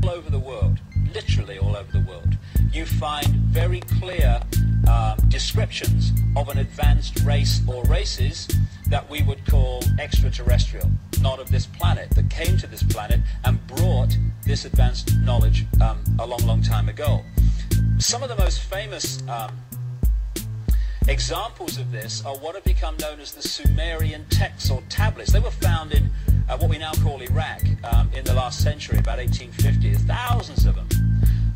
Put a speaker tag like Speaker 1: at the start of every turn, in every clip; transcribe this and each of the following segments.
Speaker 1: over the world, literally all over the world, you find very clear descriptions of an advanced race or races that we would call extraterrestrial, not of this planet, that came to this planet and brought this advanced knowledge a long, long time ago. Some of the most famous examples of this are what have become known as the Sumerian texts or tablets. They were found in what we now call Iraq in the last century, about 1850. There's thousands of them.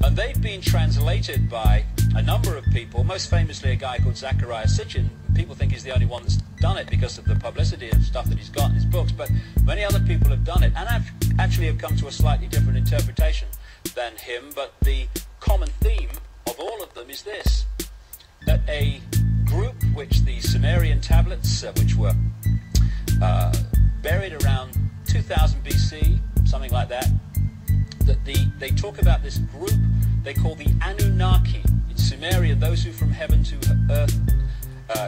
Speaker 1: And they've been translated by a number of people, most famously a guy called Zecharia Sitchin. People think he's the only one that's done it because of the publicity and stuff that he's got in his books, but many other people have done it, and actually have come to a slightly different interpretation than him. But the common theme of all of them is this, that a group which the Sumerian tablets, which were buried around 2000 BC, something like that, that they talk about this group they call the Annunaqi. In Sumerian, those who from heaven to earth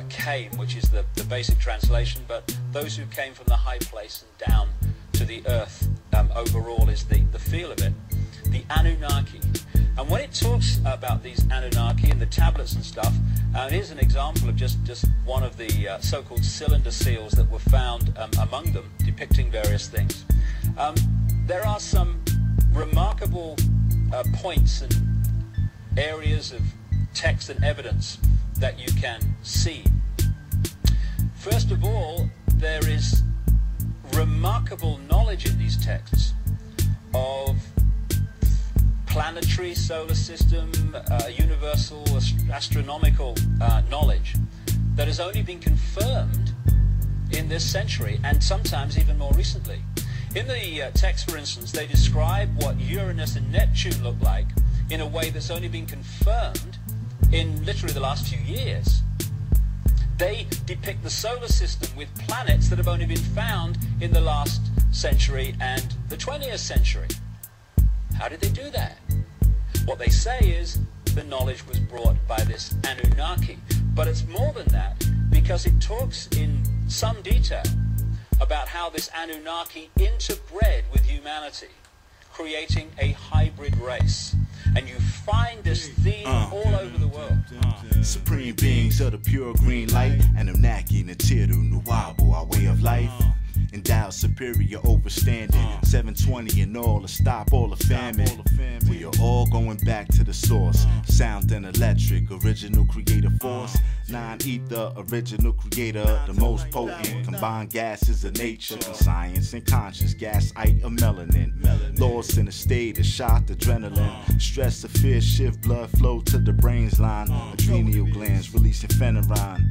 Speaker 1: came, which is the basic translation, but those who came from the high place and down to the earth overall is the feel of it, the Annunaqi. And when it talks about these Annunaqi and the tablets and stuff, here's an example of just one of the so-called cylinder seals that were found among them, depicting various things. There are some remarkable points and areas of text and evidence that you can see. First of all, there is remarkable knowledge in these texts of planetary, solar system, universal, astronomical knowledge that has only been confirmed in this century and sometimes even more recently. In the text, for instance, they describe what Uranus and Neptune look like in a way that's only been confirmed in literally the last few years. They depict the solar system with planets that have only been found in the last century and the 20th century. How did they do that? What they say is the knowledge was brought by this Annunaqi. But it's more than that, because it talks in some detail about how this Annunaqi interbred with humanity, creating a hybrid race. And you find this theme all over the world.
Speaker 2: Supreme beings of the pure green light, Annunaqi, WU-NUWAUPU, our way of life. Endowed superior overstanding, 720 and all to stop all the famine. We are all going back to the source, sound and electric, original creator force. 9-ether, original creator, the most potent. Combined gases of nature, science and conscious, gas, Icke, or melanin. Lost in a state of shock, adrenaline. Stress of fear, shift blood flow to the brain's line. Adrenal glands releasing pheneron.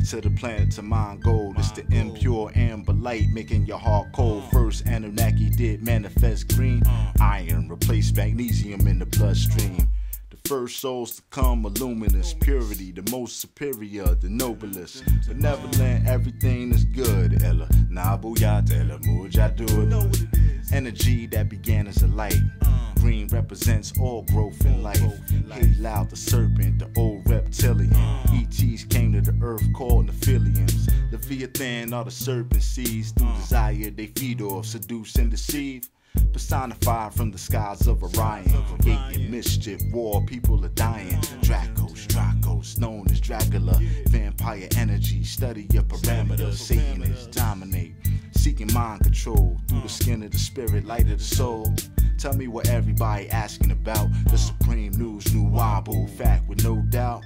Speaker 2: To the planet to mind gold, it's the impure amber light making your heart cold. First Annunaqi did manifest green iron, replaced magnesium in the bloodstream. The first souls to come are luminous, purity, the most superior, the noblest, benevolent, everything is good. Ella Nabuyat, Ella Mujadud. Energy that began as a light. Green represents all growth in life. Hey loud the serpent, the old reptilian. ETs came to the earth called Nephilims. Leviathan are the serpent seeds. Through desire they feed off, seduce and deceive. Personified from the skies of Orion, creating mischief, war, people are dying. Dracos, known as Dracula. Vampire energy, study your parameters. Satanists dominate, seeking mind control. Through the skin of the spirit, light of the soul. Tell me what everybody asking about. The supreme news, NUWAUPU, fact with no doubt.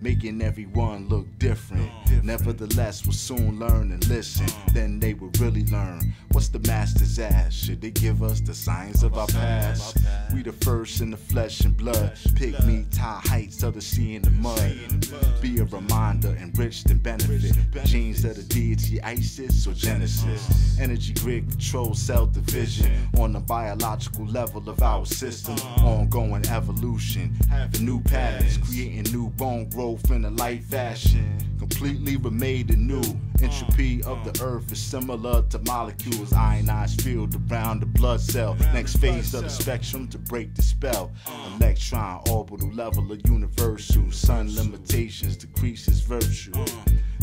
Speaker 2: Making everyone look different. Nevertheless, we'll soon learn and listen. Then they will really learn. What's the master's ass? Should they give us the signs of our past? We the first in the flesh and blood. Pygmy, high heights of the sea and the mud. Be a reminder, enriched and benefit. Genes of the deity Isis or Genesis. Energy grid controls cell division. On the biological level of our system. Ongoing evolution. Having new patterns, creating new bone growth in a light fashion. Completely remade anew. Entropy of the earth is similar to molecules. Ionized field around around the blood cell. Next phase of the spectrum to break the spell. Electron, orbital level of universal. Sun limitations decreases virtue.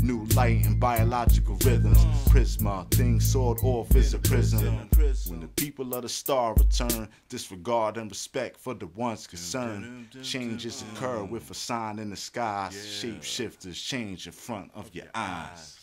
Speaker 2: New light and biological rhythms. Prisma, things soared off is a prism. When the people of the star return, disregard and respect for the ones concerned. Changes occur with a sign in the skies. Shapeshifters change in front of your eyes.